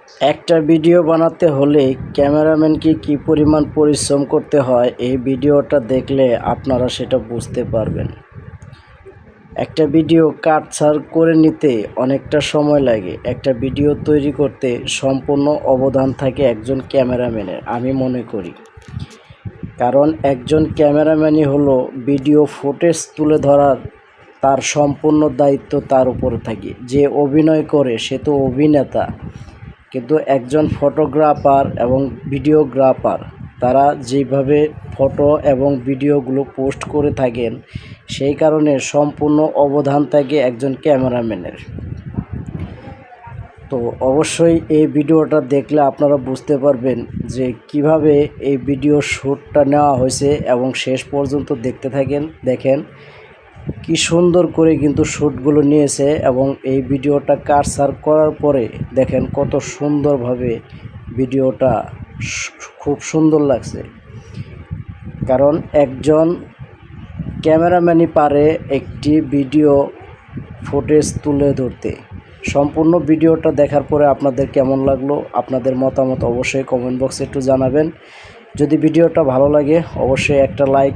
একটা ভিডিও বানাতে হলে ক্যামেরাম্যানকে কী পরিমাণ পরিশ্রম করতে হয় এই ভিডিওটা দেখলে আপনারা সেটা বুঝতে পারবেন। একটা ভিডিও কাটছাড় করে নিতে অনেকটা সময় লাগে। একটা ভিডিও তৈরি করতে সম্পূর্ণ অবদান থাকে একজন ক্যামেরাম্যানের আমি মনে করি। কারণ একজন ক্যামেরাম্যানই হলো ভিডিও ফুটেজ তুলে ধরার তার সম্পূর্ণ দায়িত্ব তার উপরে থাকে। যে অভিনয় করে সে তো অভিনেতা, কিন্তু একজন ফটোগ্রাফার এবং ভিডিওগ্রাফার তারা যেভাবে ফটো এবং ভিডিওগুলো পোস্ট করে থাকেন সেই কারণে সম্পূর্ণ অবদান থাকে একজন ক্যামেরাম্যানের। তো অবশ্যই এই ভিডিওটা দেখলে আপনারা বুঝতে পারবেন যে কিভাবে এই ভিডিও শ্যুটটা নেওয়া হয়েছে এবং শেষ পর্যন্ত দেখতে দেখেন কি সুন্দর করে কিন্তু শ্যুটগুলো নিয়েছে এবং এই ভিডিওটা কাটছাড় করার পরে দেখেন কত সুন্দরভাবে ভিডিওটা খুব সুন্দর লাগছে। কারণ একজন ক্যামেরাম্যানই পারে একটি ভিডিও ফুটেজ তুলে ধরতে। সম্পূর্ণ ভিডিওটা দেখার পরে আপনাদের কেমন লাগলো, আপনাদের মতামত অবশ্যই কমেন্ট বক্সে একটু জানাবেন। যদি ভিডিওটা ভালো লাগে অবশ্যই একটা লাইক